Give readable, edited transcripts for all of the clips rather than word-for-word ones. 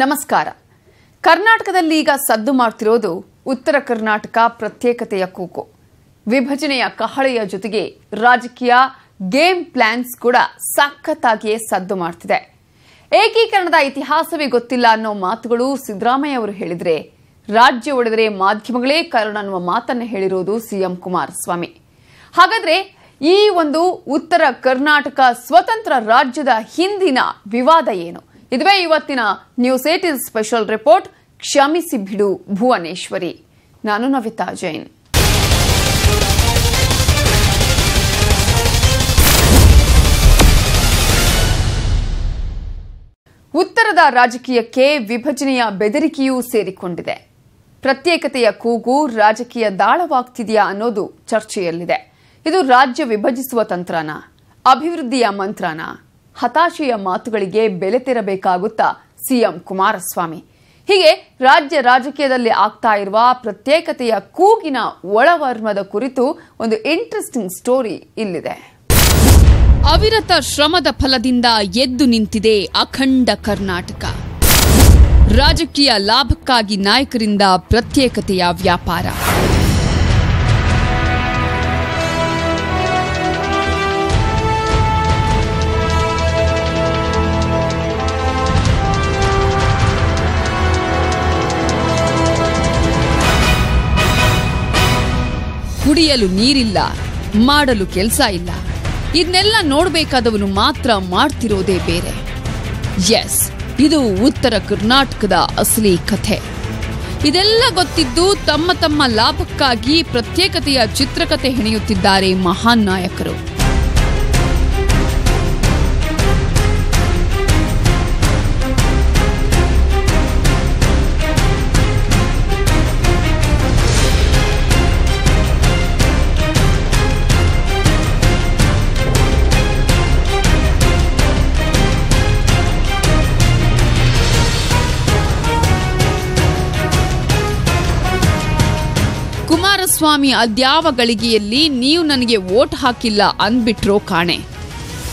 ನಮಸ್ಕಾರ. ಕರ್ನಾಟಕದಲ್ಲಿ ಈಗ ಸದ್ದು ಮಾಡ್ತಿರೋದು ಉತ್ತರ ಕರ್ನಾಟಕ ಪ್ರತ್ಯೇಕತೆಯ ಕೂಗು. ವಿಭಜನೆಯ ಕಹಳೆಯ ಜೊತೆಗೆ ರಾಜಕೀಯ ಗೇಮ್ ಪ್ಲಾನ್ಸ್ ಕೂಡ ಸಖತ್ತಾಗಿಯೇ ಸದ್ದು ಮಾಡ್ತಿದೆ. ಏಕೀಕರಣದ ಇತಿಹಾಸವೇ ಗೊತ್ತಿಲ್ಲ ಅನ್ನೋ ಮಾತುಗಳು ಸಿದ್ದರಾಮಯ್ಯ ಅವರು ಹೇಳಿದ್ರೆ, ರಾಜ್ಯ ಒಡೆದರೆ ಮಾಧ್ಯಮಗಳೇ ಕಾರಣ ಅನ್ನುವ ಮಾತನ್ನು ಹೇಳಿರೋದು ಸಿಎಂ ಕುಮಾರಸ್ವಾಮಿ. ಹಾಗಾದ್ರೆ ಈ ಒಂದು ಉತ್ತರ ಕರ್ನಾಟಕ ಸ್ವತಂತ್ರ ರಾಜ್ಯದ ಹಿಂದಿನ ವಿವಾದ ಏನು? ಇದುವೇ ಇವತ್ತಿನ ನ್ಯೂಸ್ 18 ಸ್ಪೆಷಲ್ ರಿಪೋರ್ಟ್. ಕ್ಷಮಿಸಿ ಬಿಡು ಭುವನೇಶ್ವರಿ. ನಾನು ನವಿತಾ ಜೈನ್. ಉತ್ತರದ ರಾಜಕೀಯಕ್ಕೆ ವಿಭಜನೆಯ ಬೆದರಿಕೆಯೂ ಸೇರಿಕೊಂಡಿದೆ. ಪ್ರತ್ಯೇಕತೆಯ ಕೂಗು ರಾಜಕೀಯ ದಾಳವಾಗ್ತಿದೆಯಾ ಅನ್ನೋದು ಚರ್ಚೆಯಲ್ಲಿದೆ. ಇದು ರಾಜ್ಯ ವಿಭಜಿಸುವ ತಂತ್ರನ, ಅಭಿವೃದ್ಧಿಯ ಮಂತ್ರನ? ಹತಾಶೆಯ ಮಾತುಗಳಿಗೆ ಬೆಲೆ ತೆರಬೇಕಾಗುತ್ತಾ ಸಿಎಂ ಕುಮಾರಸ್ವಾಮಿ? ಹೀಗೆ ರಾಜ್ಯ ರಾಜಕೀಯದಲ್ಲಿ ಆಗ್ತಾ ಇರುವ ಪ್ರತ್ಯೇಕತೆಯ ಕೂಗಿನ ಒಳವರ್ಮದ ಕುರಿತು ಒಂದು ಇಂಟ್ರೆಸ್ಟಿಂಗ್ ಸ್ಟೋರಿ ಇಲ್ಲಿದೆ. ಅವಿರತ ಶ್ರಮದ ಫಲದಿಂದ ಎದ್ದು ನಿಂತಿದೆ ಅಖಂಡ ಕರ್ನಾಟಕ. ರಾಜಕೀಯ ಲಾಭಕ್ಕಾಗಿ ನಾಯಕರಿಂದ ಪ್ರತ್ಯೇಕತೆಯ ವ್ಯಾಪಾರ. ಕುಡಿಯಲು ನೀರಿಲ್ಲ, ಮಾಡಲು ಕೆಲಸ ಇಲ್ಲ. ಇದನ್ನೆಲ್ಲ ನೋಡಬೇಕಾದವನು ಮಾತ್ರ ಮಾಡ್ತಿರೋದೇ ಬೇರೆ. ಎಸ್, ಇದು ಉತ್ತರ ಕರ್ನಾಟಕದ ಅಸಲಿ ಕಥೆ. ಇದೆಲ್ಲ ಗೊತ್ತಿದ್ದು ತಮ್ಮ ತಮ್ಮ ಲಾಭಕ್ಕಾಗಿ ಪ್ರತ್ಯೇಕತೆಯ ಚಿತ್ರಕಥೆ ಹೆಣೆಯುತ್ತಿದ್ದಾರೆ ಮಹಾನ್ ನಾಯಕರು. ಕುಮಾರಸ್ವಾಮಿ ಅದ್ಯಾವ ಗಳಿಗೆಯಲ್ಲಿ ನೀವು ನನಗೆ ವೋಟ್ ಹಾಕಿಲ್ಲ ಅಂದ್ಬಿಟ್ರೋ ಕಾಣೆ.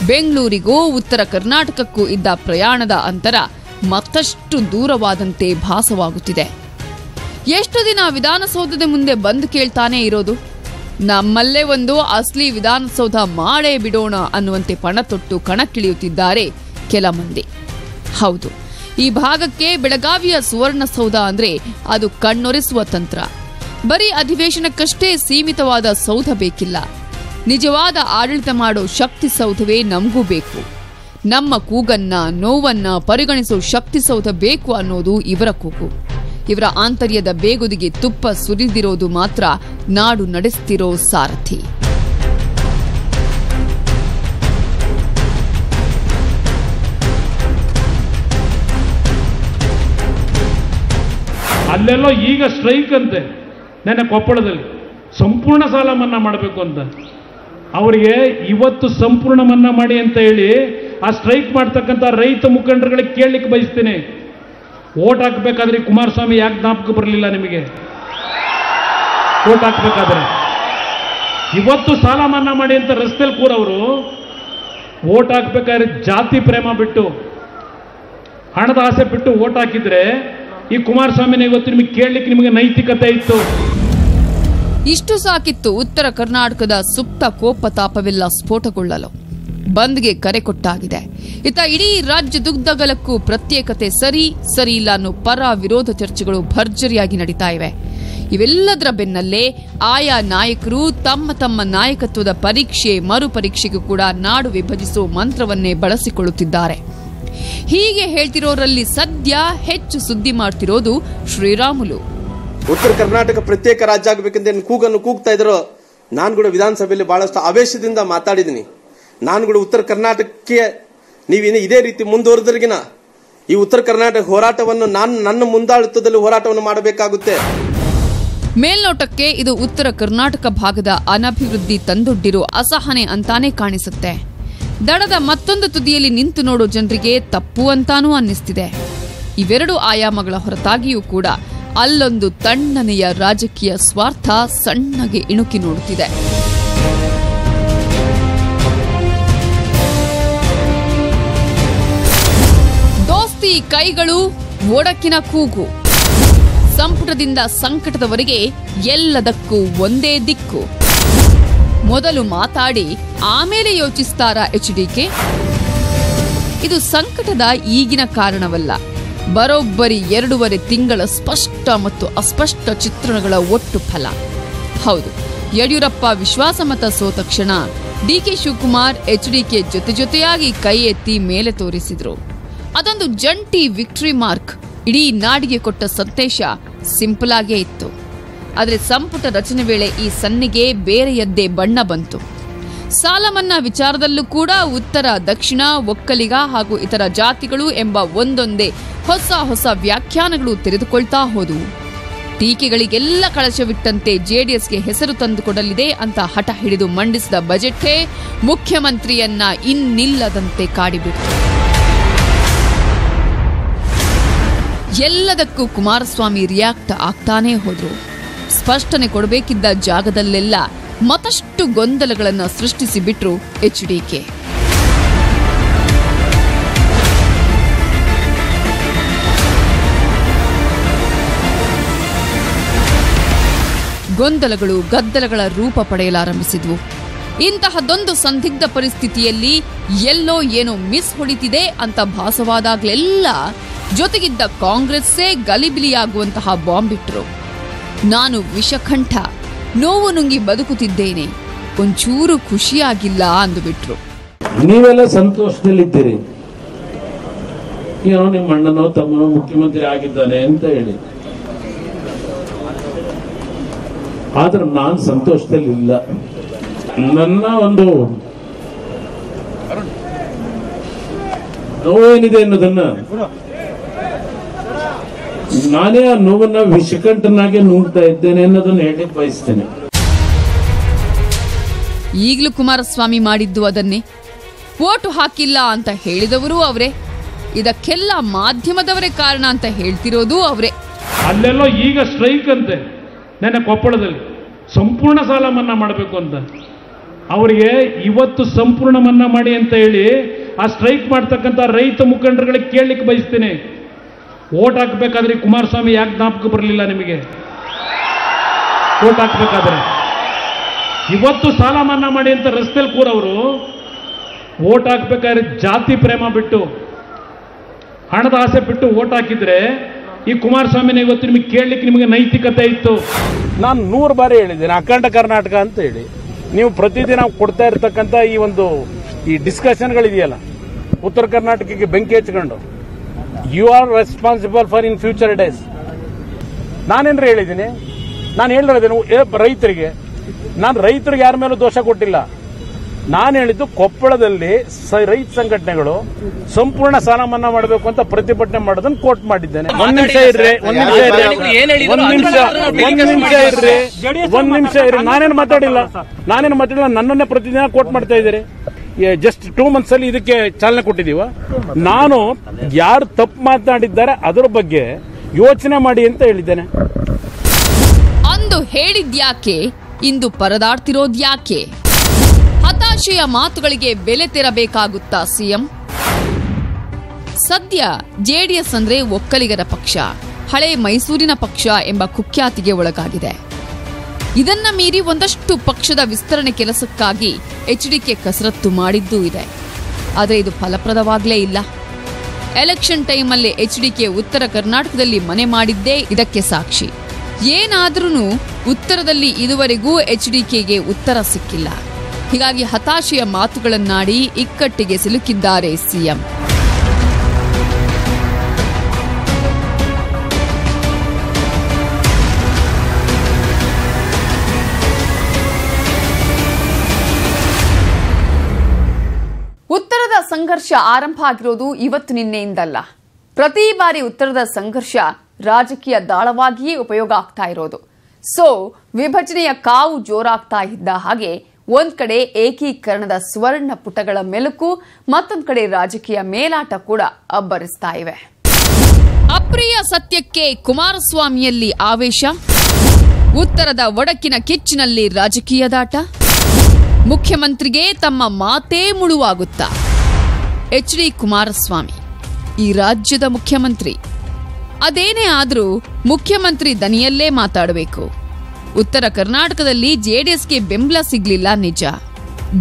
ಬೆಂಗಳೂರಿಗೂ ಉತ್ತರ ಕರ್ನಾಟಕಕ್ಕೂ ಇದ್ದ ಪ್ರಯಾಣದ ಅಂತರ ಮತ್ತಷ್ಟು ದೂರವಾದಂತೆ ಭಾಸವಾಗುತ್ತಿದೆ. ಎಷ್ಟು ದಿನ ವಿಧಾನಸೌಧದ ಮುಂದೆ ಬಂದು ಕೇಳ್ತಾನೆ ಇರೋದು? ನಮ್ಮಲ್ಲೇ ಒಂದು ಅಸಲಿ ವಿಧಾನಸೌಧ ಮಾಡೇ ಬಿಡೋಣ ಅನ್ನುವಂತೆ ಪಣ ತೊಟ್ಟು ಕಣಕ್ಕಿಳಿಯುತ್ತಿದ್ದಾರೆ ಕೆಲ ಮಂದಿ. ಹೌದು, ಈ ಭಾಗಕ್ಕೆ ಬೆಳಗಾವಿಯ ಸುವರ್ಣಸೌಧ ಅಂದ್ರೆ ಅದು ಕಣ್ಣೊರೆಸುವ ತಂತ್ರ. ಬರೀ ಅಧಿವೇಶನಕ್ಕಷ್ಟೇ ಸೀಮಿತವಾದ ಸೌಧ ಬೇಕಿಲ್ಲ. ನಿಜವಾದ ಆಡಳಿತ ಮಾಡೋ ಶಕ್ತಿ ಸೌಧವೇ ನಮಗೂ ಬೇಕು. ನಮ್ಮ ಕೂಗನ್ನ, ನೋವನ್ನ ಪರಿಗಣಿಸೋ ಶಕ್ತಿ ಸೌಧ ಬೇಕು ಅನ್ನೋದು ಇವರ ಕೂಗು. ಇವರ ಆಂತರ್ಯದ ಬೇಗುದಿಗೆ ತುಪ್ಪ ಸುರಿದಿರೋದು ಮಾತ್ರ ನಾಡು ನಡೆಸ್ತಿರೋ ಸಾರಥಿ. ಅಲ್ಲೆಲ್ಲೋ ಈಗ ಸ್ಟ್ರೈಕ್ ಅಂತೆ. ನನ್ನ ಕೊಪ್ಪಳದಲ್ಲಿ ಸಂಪೂರ್ಣ ಸಾಲ ಮನ್ನಾ ಮಾಡಬೇಕು ಅಂತ ಅವರಿಗೆ ಇವತ್ತು ಸಂಪೂರ್ಣ ಮನ್ನಾ ಮಾಡಿ ಅಂತ ಹೇಳಿ ಆ ಸ್ಟ್ರೈಕ್ ಮಾಡ್ತಕ್ಕಂಥ ರೈತ ಮುಖಂಡರುಗಳಿಗೆ ಕೇಳಲಿಕ್ಕೆ ಬಯಸ್ತೇನೆ. ವೋಟ್ ಹಾಕಬೇಕಾದ್ರೆ ಕುಮಾರಸ್ವಾಮಿ ಯಾಕೆ ಜ್ಞಾಪಕ ಬರಲಿಲ್ಲ ನಿಮಗೆ? ವೋಟ್ ಹಾಕಬೇಕಾದ್ರೆ ಇವತ್ತು ಸಾಲ ಮನ್ನಾ ಮಾಡಿ ಅಂತ ರಸ್ತೆಯಲ್ಲಿ ಕೂರವರು ವೋಟ್ ಹಾಕಬೇಕಾದ್ರೆ ಜಾತಿ ಪ್ರೇಮ ಬಿಟ್ಟು, ಹಣದ ಆಸೆ ಬಿಟ್ಟು ವೋಟ್ ಹಾಕಿದ್ರೆ ಈ ಕುಮಾರಸ್ವಾಮಿನ ಇವತ್ತು ನಿಮಗೆ ಕೇಳಲಿಕ್ಕೆ ನಿಮಗೆ ನೈತಿಕತೆ ಇತ್ತು. ಇಷ್ಟು ಸಾಕಿತ್ತು ಉತ್ತರ ಕರ್ನಾಟಕದ ಸುಪ್ತ ಕೋಪತಾಪವೆಲ್ಲ ಸ್ಫೋಟಗೊಳ್ಳಲು. ಬಂದ್ಗೆ ಕರೆ ಕೊಟ್ಟಾಗಿದೆ. ಇತ್ತ ಇಡೀ ರಾಜ್ಯ ದುಗ್ಧಗಲಕ್ಕೂ ಪ್ರತ್ಯೇಕತೆ ಸರಿ ಇಲ್ಲ ಅನ್ನೋ ಪರ ವಿರೋಧ ಚರ್ಚೆಗಳು ಭರ್ಜರಿಯಾಗಿ ನಡೀತಾ ಇವೆ. ಇವೆಲ್ಲದರ ಬೆನ್ನಲ್ಲೇ ಆಯಾ ನಾಯಕರು ತಮ್ಮ ತಮ್ಮ ನಾಯಕತ್ವದ ಪರೀಕ್ಷೆ ಮರುಪರೀಕ್ಷೆಗೂ ಕೂಡ ನಾಡು ವಿಭಜಿಸುವ ಮಂತ್ರವನ್ನೇ ಬಳಸಿಕೊಳ್ಳುತ್ತಿದ್ದಾರೆ. ಹೀಗೆ ಹೇಳ್ತಿರೋರಲ್ಲಿ ಸದ್ಯ ಹೆಚ್ಚು ಸುದ್ದಿ ಮಾಡ್ತಿರೋದು ಶ್ರೀರಾಮುಲು. ಉತ್ತರ ಕರ್ನಾಟಕ ಪ್ರತ್ಯೇಕ ರಾಜ್ಯ ಆಗಬೇಕಂತ ಕೂಗನ್ನು ಕೂಗ್ತಾ ಇದ್ರು. ನಾನು ಕೂಡ ವಿಧಾನಸಭೆಯಲ್ಲಿ ಬಹಳಷ್ಟು ಆವೇಶದಿಂದ ಮಾತಾಡಿದ್ದೀನಿ. ನಾನು ಕೂಡ ಉತ್ತರ ಕರ್ನಾಟಕಕ್ಕೆ ನೀವೇನು ಇದೇ ರೀತಿ ಮುಂದುವರೆದ್ರಿಗಿನ ಈ ಉತ್ತರ ಕರ್ನಾಟಕ ಹೋರಾಟವನ್ನು ನಾನು ನನ್ನ ಮುಂದಾಳತ್ವದಲ್ಲಿ ಹೋರಾಟವನ್ನು ಮಾಡಬೇಕಾಗುತ್ತೆ. ಮೇಲ್ನೋಟಕ್ಕೆ ಇದು ಉತ್ತರ ಕರ್ನಾಟಕ ಭಾಗದ ಅನಭಿವೃದ್ಧಿ ತಂದೊಡ್ಡಿರೋ ಅಸಹನೆ ಅಂತಾನೆ ಕಾಣಿಸುತ್ತೆ. ದಡದ ಮತ್ತೊಂದು ತುದಿಯಲ್ಲಿ ನಿಂತು ನೋಡೋ ಜನರಿಗೆ ತಪ್ಪು ಅಂತಾನೂ ಅನ್ನಿಸ್ತಿದೆ. ಇವೆರಡು ಆಯಾಮಗಳ ಹೊರತಾಗಿಯೂ ಕೂಡ ಅಲ್ಲೊಂದು ತಣ್ಣನೆಯ ರಾಜಕೀಯ ಸ್ವಾರ್ಥ ಸಣ್ಣಗೆ ಇಣುಕಿ ನೋಡುತ್ತಿದೆ. ದೋಸ್ತಿ ಕೈಗಳು ಒಡಕಿನ ಕೂಗು. ಸಂಪುಟದಿಂದ ಸಂಕಟದವರೆಗೆ ಎಲ್ಲದಕ್ಕೂ ಒಂದೇ ದಿಕ್ಕು. ಮೊದಲು ಮಾತಾಡಿ ಆಮೇಲೆ ಯೋಚಿಸ್ತಾರಾ ಎಚ್ಡಿಕೆ? ಇದು ಸಂಕಟದ ಈಗಿನ ಕಾರಣವಲ್ಲ, ಬರೋಬ್ಬರಿ 2.5 ತಿಂಗಳ ಸ್ಪಷ್ಟ ಮತ್ತು ಅಸ್ಪಷ್ಟ ಚಿತ್ರಣಗಳ ಒಟ್ಟು ಫಲ. ಹೌದು, ಯಡಿಯೂರಪ್ಪ ವಿಶ್ವಾಸಮತ ಸೋತ ಕ್ಷಣ ಡಿಕೆ ಶಿವಕುಮಾರ್ ಎಚ್ಡಿಕೆ ಜೊತೆಯಾಗಿ ಕೈ ಎತ್ತಿ ಮೇಲೆ ತೋರಿಸಿದ್ರು. ಅದೊಂದು ಜಂಟಿ ವಿಕ್ಟರಿ ಮಾರ್ಕ್. ಇಡೀ ನಾಡಿಗೆ ಕೊಟ್ಟ ಸಂದೇಶ ಸಿಂಪಲ್ ಆಗೇ ಇತ್ತು. ಆದರೆ ಸಂಪುಟ ರಚನೆ ವೇಳೆ ಈ ಸನ್ನಿಗೆ ಬೇರೆಯದ್ದೇ ಬಣ್ಣ ಬಂತು. ಸಾಲ ಮನ್ನಾ ವಿಚಾರದಲ್ಲೂ ಕೂಡ ಉತ್ತರ, ದಕ್ಷಿಣ, ಒಕ್ಕಲಿಗ ಹಾಗೂ ಇತರ ಜಾತಿಗಳು ಎಂಬ ಒಂದೊಂದೇ ಹೊಸ ವ್ಯಾಖ್ಯಾನಗಳು ತೆರೆದುಕೊಳ್ತಾ ಹೋದವು. ಟೀಕೆಗಳಿಗೆಲ್ಲ ಕಳಶವಿಟ್ಟಂತೆ ಜೆಡಿಎಸ್ಗೆ ಹೆಸರು ತಂದುಕೊಡಲಿದೆ ಅಂತ ಹಠ ಹಿಡಿದು ಮಂಡಿಸಿದ ಬಜೆಟ್ಗೆ ಮುಖ್ಯಮಂತ್ರಿಯನ್ನ ಇನ್ನಿಲ್ಲದಂತೆ ಕಾಡಿಬಿಟ್ಟು. ಎಲ್ಲದಕ್ಕೂ ಕುಮಾರಸ್ವಾಮಿ ರಿಯಾಕ್ಟ್ ಆಗ್ತಾನೇ ಹೋದ್ರು. ಸ್ಪಷ್ಟನೆ ಕೊಡಬೇಕಿದ್ದ ಜಾಗದಲ್ಲೆಲ್ಲ ಮತ್ತಷ್ಟು ಗೊಂದಲಗಳನ್ನು ಸೃಷ್ಟಿಸಿ ಬಿಟ್ರು ಎಚ್ಡಿಕೆ. ಗೊಂದಲಗಳು ಗದ್ದಲಗಳ ರೂಪ ಪಡೆಯಲಾರಂಭಿಸಿದ್ವು. ಇಂತಹದೊಂದು ಸಂದಿಗ್ಧ ಪರಿಸ್ಥಿತಿಯಲ್ಲಿ ಎಲ್ಲೋ ಏನೋ ಮಿಸ್ ಹೊಡಿತಿದೆ ಅಂತ ಭಾಸವಾದಾಗಲೆಲ್ಲ ಜೊತೆಗಿದ್ದ ಕಾಂಗ್ರೆಸ್ಸೇ ಗಲಿಬಿಲಿಯಾಗುವಂತಹ ಬಾಂಬ್ ಇಟ್ರು. ನಾನು ವಿಷಕಂಠ, ನೋವು ನುಂಗಿ ಬದುಕುತ್ತಿದ್ದೇನೆ, ಒಂಚೂರು ಖುಷಿಯಾಗಿಲ್ಲ ಅಂದುಬಿಟ್ರು. ನೀವೆಲ್ಲ ಸಂತೋಷದಲ್ಲಿದ್ದೀರಿ, ಏನೋ ನಿಮ್ಮ ಅಣ್ಣನೋ ತಮ್ಮನೋ ಮುಖ್ಯಮಂತ್ರಿ ಆಗಿದ್ದಾನೆ ಅಂತ ಹೇಳಿ. ಆದ್ರೆ ನಾನು ಸಂತೋಷದಲ್ಲಿಲ್ಲ. ನನ್ನ ಒಂದು ನೋವೇನಿದೆ ಅನ್ನೋದನ್ನ ನಾನೇ ಆ ನೋವನ್ನ ವಿಷಕಂಠನಾಗೆ ನುಂಗ್ತಾ ಇದ್ದೇನೆ ಅನ್ನೋದನ್ನ ಹೇಳಲಿಕ್ಕೆ ಬಯಸ್ತೇನೆ. ಈಗಲೂ ಕುಮಾರಸ್ವಾಮಿ ಮಾಡಿದ್ದು ಅದನ್ನೇ. ವೋಟು ಹಾಕಿಲ್ಲ ಅಂತ ಹೇಳಿದವರು ಅವರೇ, ಇದಕ್ಕೆಲ್ಲ ಮಾಧ್ಯಮದವರೇ ಕಾರಣ ಅಂತ ಹೇಳ್ತಿರೋದು ಅವರೇ. ಅಲ್ಲೆಲ್ಲೋ ಈಗ ಸ್ಟ್ರೈಕ್ ಅಂತೆ, ನನ್ನ ಕೊಪ್ಪಳದಲ್ಲಿ ಸಂಪೂರ್ಣ ಸಾಲ ಮನ್ನಾ ಮಾಡಬೇಕು ಅಂತ. ಅವರಿಗೆ ಇವತ್ತು ಸಂಪೂರ್ಣ ಮನ್ನಾ ಮಾಡಿ ಅಂತ ಹೇಳಿ ಆ ಸ್ಟ್ರೈಕ್ ಮಾಡ್ತಕ್ಕಂಥ ರೈತ ಮುಖಂಡರುಗಳಿಗೆ ಕೇಳಲಿಕ್ಕೆ ಬಯಸ್ತೇನೆ. ವೋಟ್ ಹಾಕಬೇಕಾದ್ರೆ ಕುಮಾರಸ್ವಾಮಿ ಯಾಕೆ ಜ್ಞಾಪಕ ಬರಲಿಲ್ಲ ನಿಮಗೆ? ವೋಟ್ ಹಾಕಬೇಕಾದ್ರೆ ಇವತ್ತು ಸಾಲ ಮನ್ನಾ ಮಾಡಿ ಅಂತ ರಸ್ತೆಯಲ್ಲಿ ಕೂರವರು ವೋಟ್ ಹಾಕಬೇಕಾದ್ರೆ ಜಾತಿ ಪ್ರೇಮ ಬಿಟ್ಟು, ಹಣದ ಆಸೆ ಬಿಟ್ಟು ವೋಟ್ ಹಾಕಿದ್ರೆ ಈ ಕುಮಾರಸ್ವಾಮಿನ ಇವತ್ತು ನಿಮಗೆ ಕೇಳಲಿಕ್ಕೆ ನಿಮಗೆ ನೈತಿಕತೆ ಇತ್ತು. ನಾನು 100 ಬಾರಿ ಹೇಳಿದ್ದೇನೆ ಅಖಂಡ ಕರ್ನಾಟಕ ಅಂತ ಹೇಳಿ. ನೀವು ಪ್ರತಿದಿನ ಕೊಡ್ತಾ ಇರತಕ್ಕಂಥ ಈ ಡಿಸ್ಕಷನ್ಗಳಿದೆಯಲ್ಲ, ಉತ್ತರ ಕರ್ನಾಟಕಕ್ಕೆ ಬೆಂಕಿ ಹಚ್ಕೊಂಡು you are responsible for in future days. ನಾನೇನ್ರಿ ಹೇಳಿದ್ದೀನಿ? ನಾನು ಹೇಳಿರೋದೇನು ರೈತರಿಗೆ? ನಾನು ರೈತರಿಗೆ ಯಾರ ಮೇಲೂ ದೋಷ ಕೊಟ್ಟಿಲ್ಲ. ನಾನು ಹೇಳಿದ್ದು ಕೊಪ್ಪಳದಲ್ಲಿ ರೈತ ಸಂಘಟನೆಗಳು ಸಂಪೂರ್ಣ ಸಾಲ ಮನ್ನಾ ಮಾಡಬೇಕು ಅಂತ ಪ್ರತಿಭಟನೆ ಮಾಡೋದನ್ನು ಕೋಟ್ ಮಾಡಿದ್ದೇನೆ. ಒಂದ್ ನಿಮಿಷ ಇರ್ರಿ. ನಾನೇನು ಮಾತಾಡಿಲ್ಲ. ನನ್ನನ್ನೇ ಪ್ರತಿದಿನ ಕೋಟ್ ಮಾಡ್ತಾ ಇದ್ದೀರಿ. ಜಸ್ಟ್ 2 months ಅಲ್ಲಿ ಇದಕ್ಕೆ ಚಾಲನೆ ಕೊಟ್ಟಿದೀವ. ನಾನು ಯಾರು ತಪ್ಪು ಮಾತನಾಡಿದ್ದಾರೆ ಅದರ ಬಗ್ಗೆ ಯೋಚನೆ ಮಾಡಿ ಅಂತ ಹೇಳಿದ್ದೇನೆ. ಅಂದು ಹೇಳಿದ್ಯಾಕೆ, ಇಂದು ಪರದಾಡ್ತಿರೋದ್ಯಾಕೆ? ಹತಾಶೆಯ ಮಾತುಗಳಿಗೆ ಬೆಲೆ ತೆರಬೇಕಾಗುತ್ತಾ ಸಿಎಂ? ಸದ್ಯ ಜೆಡಿಎಸ್ ಅಂದ್ರೆ ಒಕ್ಕಲಿಗರ ಪಕ್ಷ, ಹಳೆ ಮೈಸೂರಿನ ಪಕ್ಷ ಎಂಬ ಕುಖ್ಯಾತಿಗೆ ಒಳಗಾಗಿದೆ. ಇದನ್ನ ಮೀರಿ ಒಂದಷ್ಟು ಪಕ್ಷದ ವಿಸ್ತರಣೆ ಕೆಲಸಕ್ಕಾಗಿ ಎಚ್ಡಿಕೆ ಕಸರತ್ತು ಮಾಡಿದ್ದೂ ಇದೆ. ಆದರೆ ಇದು ಫಲಪ್ರದವಾಗಲೇ ಇಲ್ಲ. ಎಲೆಕ್ಷನ್ ಟೈಮಲ್ಲಿ ಎಚ್ಡಿಕೆ ಉತ್ತರ ಕರ್ನಾಟಕದಲ್ಲಿ ಮನೆ ಮಾಡಿದ್ದೇ ಇದಕ್ಕೆ ಸಾಕ್ಷಿ. ಏನಾದ್ರೂ ಉತ್ತರದಲ್ಲಿ ಇದುವರೆಗೂ ಎಚ್ಡಿಕೆಗೆ ಉತ್ತರ ಸಿಕ್ಕಿಲ್ಲ. ಹೀಗಾಗಿ ಹತಾಶೆಯ ಮಾತುಗಳನ್ನಾಡಿ ಇಕ್ಕಟ್ಟಿಗೆ ಸಿಲುಕಿದ್ದಾರೆ ಸಿಎಂ. ಉತ್ತರದ ಸಂಘರ್ಷ ಆರಂಭ ಆಗಿರೋದು ಇವತ್ತು ನಿನ್ನೆಯಿಂದಲ್ಲ. ಪ್ರತಿ ಬಾರಿ ಉತ್ತರದ ಸಂಘರ್ಷ ರಾಜಕೀಯ ದಾಳವಾಗಿಯೇ ಉಪಯೋಗ ಆಗ್ತಾ ಇರೋದು. ಸೊ ವಿಭಜನೆಯ ಕಾವು ಜೋರಾಗ್ತಾ ಇದ್ದ ಹಾಗೆ ಒಂದ್ ಕಡೆ ಏಕೀಕರಣದ ಸ್ವರ್ಣ ಪುಟಗಳ ಮೆಲುಕು, ಮತ್ತೊಂದ್ ಕಡೆ ರಾಜಕೀಯ ಮೇಲಾಟ ಕೂಡ ಅಬ್ಬರಿಸ್ತಾ ಇವೆ. ಅಪ್ರಿಯ ಸತ್ಯಕ್ಕೆ ಕುಮಾರಸ್ವಾಮಿಯಲ್ಲಿ ಆವೇಶ, ಉತ್ತರದ ಒಡಕಿನ ಕಿಚ್ಚಿನಲ್ಲಿ ರಾಜಕೀಯ ದಾಟ. ಮುಖ್ಯಮಂತ್ರಿಗೆ ತಮ್ಮ ಮಾತೇ ಮುಳುವಾಗುತ್ತಾ? ಎಚ್ಡಿ ಕುಮಾರಸ್ವಾಮಿ ಈ ರಾಜ್ಯದ ಮುಖ್ಯಮಂತ್ರಿ. ಅದೇನೇ ಆದ್ರೂ ಮುಖ್ಯಮಂತ್ರಿ ದನಿಯಲ್ಲೇ ಮಾತಾಡಬೇಕು. ಉತ್ತರ ಕರ್ನಾಟಕದಲ್ಲಿ ಜೆಡಿಎಸ್ಗೆ ಬೆಂಬಲ ಸಿಗ್ಲಿಲ್ಲ ನಿಜ,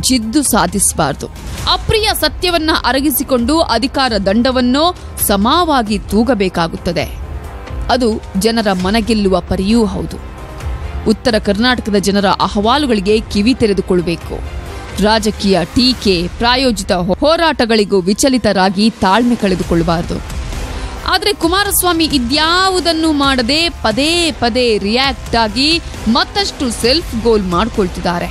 ಜಿದ್ದು ಸಾಧಿಸಬಾರದು. ಅಪ್ರಿಯ ಸತ್ಯವನ್ನ ಅರಗಿಸಿಕೊಂಡು ಅಧಿಕಾರ ದಂಡವನ್ನೋ ಸಮವಾಗಿ ತೂಗಬೇಕಾಗುತ್ತದೆ. ಅದು ಜನರ ಮನಗೆಲ್ಲುವ ಪರಿಯೂ ಹೌದು. ಉತ್ತರ ಕರ್ನಾಟಕದ ಜನರ ಅಹವಾಲುಗಳಿಗೆ ಕಿವಿ ತೆರೆದುಕೊಳ್ಳಬೇಕು. ರಾಜಕೀಯ ಟೀಕೆ, ಪ್ರಾಯೋಜಿತ ಹೋರಾಟಗಳಿಗೂ ವಿಚಲಿತರಾಗಿ ತಾಳ್ಮೆ ಕಳೆದುಕೊಳ್ಳಬಾರದು. ಆದರೆ ಕುಮಾರಸ್ವಾಮಿ ಇದ್ಯಾವುದನ್ನು ಮಾಡದೆ ಪದೇ ಪದೇ ರಿಯಾಕ್ಟ್ ಆಗಿ ಮತ್ತಷ್ಟು ಸೆಲ್ಫ್ ಗೋಲ್ ಮಾಡಿಕೊಳ್ತಿದ್ದಾರೆ.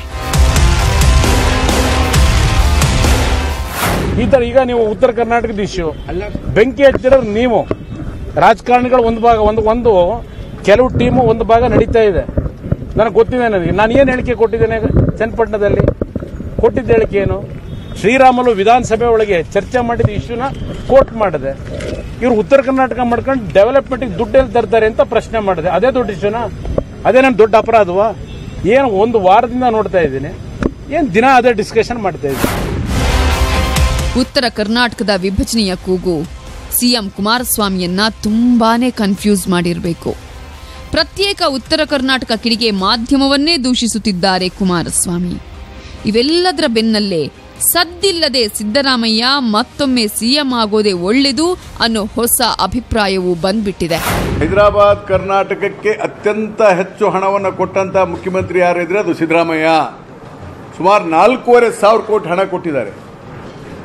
ಈ ತರ ಈಗ ನೀವು ಉತ್ತರ ಕರ್ನಾಟಕದ ಇಶ್ಯೂ ಬೆಂಕಿ ಹಚ್ಚಿರೋರು ನೀವು ರಾಜಕಾರಣಿಗಳು ಒಂದು ಭಾಗ ಒಂದು ಕೆಲವು ಟೀಮು ಒಂದು ಭಾಗ ನಡೀತಾ ಇದೆ. ನನಗೆ ಗೊತ್ತಿದೆ. ನಾನು ಏನು ಹೇಳಿಕೆ ಕೊಟ್ಟಿದ್ದೇನೆ ಚನ್ನಪಟ್ಟಣದಲ್ಲಿ ಕೊಟ್ಟಿದ್ದ ಹೇಳಿಕೆ ಏನು? ಶ್ರೀರಾಮುಲು ವಿಧಾನಸಭೆ ಒಳಗೆ ಚರ್ಚೆ ಮಾಡಿದ ಇಶ್ಯೂನ ಕೋರ್ಟ್ ಮಾಡಿದೆ. ಇವರು ಉತ್ತರ ಕರ್ನಾಟಕ ಮಾಡ್ಕೊಂಡು ಡೆವಲಪ್ಮೆಂಟ್ಗೆ ದುಡ್ಡು ಎಲ್ಲಿ ತರ್ತಾರೆ ಅಂತ ಪ್ರಶ್ನೆ ಮಾಡಿದೆ. ಅದೇ ದೊಡ್ಡ ಇಶ್ಯೂನಾ? ಅದೇ ನನ್ನ ದೊಡ್ಡ ಅಪರಾಧವಾ? ಏನು ಒಂದು ವಾರದಿಂದ ನೋಡ್ತಾ ಇದ್ದೀನಿ, ಏನು ದಿನ ಅದೇ ಡಿಸ್ಕಷನ್ ಮಾಡ್ತಾ ಇದ್ದೀನಿ. ಉತ್ತರ ಕರ್ನಾಟಕದ ವಿಭಜನೆಯ ಕೂಗು ಸಿಎಂ ಕುಮಾರಸ್ವಾಮಿಯನ್ನ ತುಂಬಾನೇ ಕನ್ಫ್ಯೂಸ್ ಮಾಡಿರಬೇಕು. ಪ್ರತ್ಯೇಕ ಉತ್ತರ ಕರ್ನಾಟಕ ಕಿಡಿಗೆ ಮಾಧ್ಯಮವನ್ನೇ ದೂಷಿಸುತ್ತಿದ್ದಾರೆ ಕುಮಾರಸ್ವಾಮಿ. ಇವೆಲ್ಲದರ ಬೆನ್ನಲ್ಲೇ ಸದ್ದಿಲ್ಲದೆ ಸಿದ್ದರಾಮಯ್ಯ ಮತ್ತೊಮ್ಮೆ ಸಿಎಂ ಆಗೋದೇ ಒಳ್ಳೆದು ಅನ್ನೋ ಹೊಸ ಅಭಿಪ್ರಾಯವೂ ಬಂದ್ಬಿಟ್ಟಿದೆ. ಹೈದರಾಬಾದ್ ಕರ್ನಾಟಕಕ್ಕೆ ಅತ್ಯಂತ ಹೆಚ್ಚು ಹಣವನ್ನು ಕೊಟ್ಟಂತ ಮುಖ್ಯಮಂತ್ರಿ ಯಾರಿದ್ರೆ ಅದು ಸಿದ್ದರಾಮಯ್ಯ. ಸುಮಾರು 4,500 ಕೋಟಿ ಹಣ ಕೊಟ್ಟಿದ್ದಾರೆ.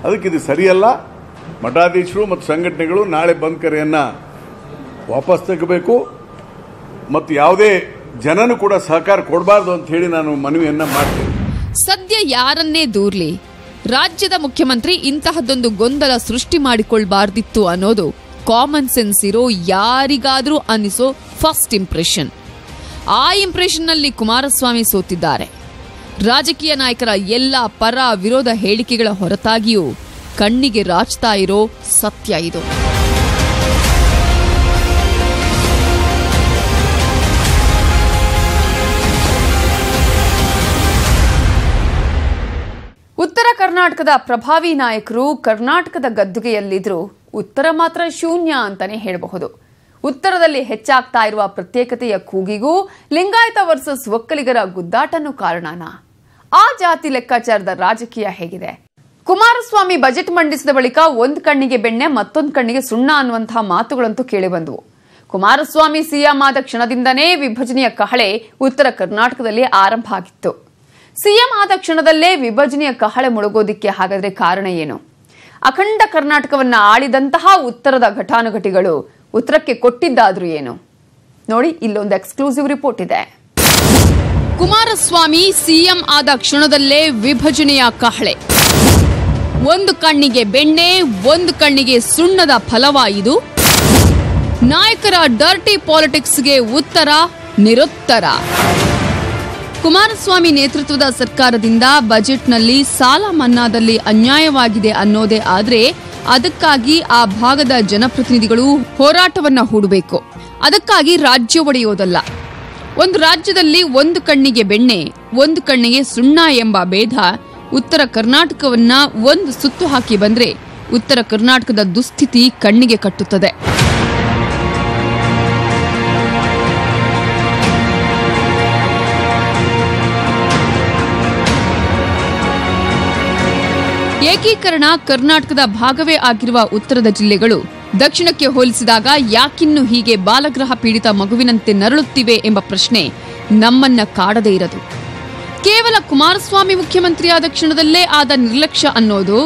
ಅದಕ್ಕೆ ಇದು ಸರಿಯಲ್ಲ. ಮಠಾಧೀಶರು ಮತ್ತು ಸಂಘಟನೆಗಳು ನಾಳೆ ಬಂದ್ ಕರೆಯನ್ನ ವಾಪಸ್ ತೆಗಬೇಕು ಮತ್ತು ಯಾವುದೇ ಜನನು ಕೂಡ ಸಹಕಾರ ಕೊಡಬಾರದು ಅಂತ ಹೇಳಿ ನಾನು ಮನವಿಯನ್ನ ಮಾಡ್ತೇನೆ. ಸದ್ಯ ಯಾರನ್ನೇ ದೂರ್ಲಿ, ರಾಜ್ಯದ ಮುಖ್ಯಮಂತ್ರಿ ಇಂತಹದ್ದೊಂದು ಗೊಂದಲ ಸೃಷ್ಟಿ ಮಾಡಿಕೊಳ್ಬಾರ್ದಿತ್ತು ಅನ್ನೋದು ಕಾಮನ್ ಸೆನ್ಸ್ ಇರೋ ಯಾರಿಗಾದ್ರೂ ಅನ್ನಿಸೋ ಫಸ್ಟ್ ಇಂಪ್ರೆಷನ್. ಆ ಇಂಪ್ರೆಷನ್ನಲ್ಲಿ ಕುಮಾರಸ್ವಾಮಿ ಸೋತಿದ್ದಾರೆ. ರಾಜಕೀಯ ನಾಯಕರ ಎಲ್ಲ ಪರ ವಿರೋಧ ಹೇಳಿಕೆಗಳ ಹೊರತಾಗಿಯೂ ಕಣ್ಣಿಗೆ ರಾಚ್ತಾ ಇರೋ ಸತ್ಯ ಇದು. ಉತ್ತರ ಕರ್ನಾಟಕದ ಪ್ರಭಾವಿ ನಾಯಕರು ಕರ್ನಾಟಕದ ಗದ್ದುಗೆಯಲ್ಲಿದ್ರೂ ಉತ್ತರ ಮಾತ್ರ ಶೂನ್ಯ ಅಂತಾನೆ ಹೇಳಬಹುದು. ಉತ್ತರದಲ್ಲಿ ಹೆಚ್ಚಾಗ್ತಾ ಇರುವ ಪ್ರತ್ಯೇಕತೆಯ ಕೂಗಿಗೂ ಲಿಂಗಾಯತ ವರ್ಸಸ್ ಒಕ್ಕಲಿಗರ ಗುದ್ದಾಟನೂ ಕಾರಣನಾ? ಆ ಜಾತಿ ಲೆಕ್ಕಾಚಾರದ ರಾಜಕೀಯ ಹೇಗಿದೆ? ಕುಮಾರಸ್ವಾಮಿ ಬಜೆಟ್ ಮಂಡಿಸಿದ ಬಳಿಕ ಒಂದು ಕಣ್ಣಿಗೆ ಬೆಣ್ಣೆ ಮತ್ತೊಂದು ಕಣ್ಣಿಗೆ ಸುಣ್ಣ ಅನ್ನುವಂತಹ ಮಾತುಗಳಂತೂ ಕೇಳಿಬಂದವು. ಕುಮಾರಸ್ವಾಮಿ ಸಿಎಂ ಆದ ಕ್ಷಣದಿಂದನೇ ವಿಭಜನೆಯ ಕಹಳೆ ಉತ್ತರ ಕರ್ನಾಟಕದಲ್ಲಿ ಆರಂಭ ಆಗಿತ್ತು. ಸಿಎಂ ಆದ ಕ್ಷಣದಲ್ಲೇ ವಿಭಜನೆಯ ಕಹಳೆ ಮುಳುಗೋದಿಕ್ಕೆ ಹಾಗಾದ್ರೆ ಕಾರಣ ಏನು? ಅಖಂಡ ಕರ್ನಾಟಕವನ್ನ ಆಳಿದಂತಹ ಉತ್ತರದ ಘಟಾನುಘಟಿಗಳು ಉತ್ತರಕ್ಕೆ ಕೊಟ್ಟಿದ್ದಾದ್ರೂ ಏನು? ನೋಡಿ, ಇಲ್ಲೊಂದು ಎಕ್ಸ್ಕ್ಲೂಸಿವ್ ರಿಪೋರ್ಟ್ ಇದೆ. ಕುಮಾರಸ್ವಾಮಿ ಸಿಎಂ ಆದ ಕ್ಷಣದಲ್ಲೇ ವಿಭಜನೆಯ ಕಹಳೆ. ಒಂದು ಕಣ್ಣಿಗೆ ಬೆಣ್ಣೆ, ಒಂದು ಕಣ್ಣಿಗೆ ಸುಣ್ಣದ ಫಲವಾ ಇದು? ನಾಯಕರ ಡರ್ಟಿ ಪಾಲಿಟಿಕ್ಸ್ಗೆ ಉತ್ತರ ನಿರುತ್ತರ. ಕುಮಾರಸ್ವಾಮಿ ನೇತೃತ್ವದ ಸರ್ಕಾರದಿಂದ ಬಜೆಟ್ನಲ್ಲಿ ಸಾಲ ಮನ್ನಾದಲ್ಲಿ ಅನ್ಯಾಯವಾಗಿದೆ ಅನ್ನೋದೇ ಆದ್ರೆ ಅದಕ್ಕಾಗಿ ಆ ಭಾಗದ ಜನಪ್ರತಿನಿಧಿಗಳು ಹೋರಾಟವನ್ನ ಹೂಡಬೇಕು. ಅದಕ್ಕಾಗಿ ರಾಜ್ಯ ಒಡೆಯೋದಲ್ಲ. ಒಂದು ರಾಜ್ಯದಲ್ಲಿ ಒಂದು ಕಣ್ಣಿಗೆ ಬೆಣ್ಣೆ, ಒಂದು ಕಣ್ಣಿಗೆ ಸುಣ್ಣ ಎಂಬ ಭೇದ ಉತ್ತರ ಕರ್ನಾಟಕವನ್ನ ಒಂದು ಸುತ್ತು ಹಾಕಿ ಬಂದ್ರೆ ಉತ್ತರ ಕರ್ನಾಟಕದ ದುಸ್ಥಿತಿ ಕಣ್ಣಿಗೆ ಕಟ್ಟುತ್ತದೆ. ಏಕೀಕರಣ ಕರ್ನಾಟಕದ ಭಾಗವೇ ಆಗಿರುವ ಉತ್ತರದ ಜಿಲ್ಲೆಗಳು ದಕ್ಷಿಣಕ್ಕೆ ಹೋಲಿಸಿದಾಗ ಯಾಕಿನ್ನು ಹೀಗೆ ಬಾಲಗ್ರಹ ಪೀಡಿತ ಮಗುವಿನಂತೆ ನರಳುತ್ತಿವೆ ಎಂಬ ಪ್ರಶ್ನೆ ನಮ್ಮನ್ನ ಕಾಡದೇ ಇರದು. ಕೇವಲ ಕುಮಾರಸ್ವಾಮಿ ಮುಖ್ಯಮಂತ್ರಿಯಾದ ಕ್ಷಣದಲ್ಲೇ ಆದ ನಿರ್ಲಕ್ಷ್ಯ ಅನ್ನೋದು,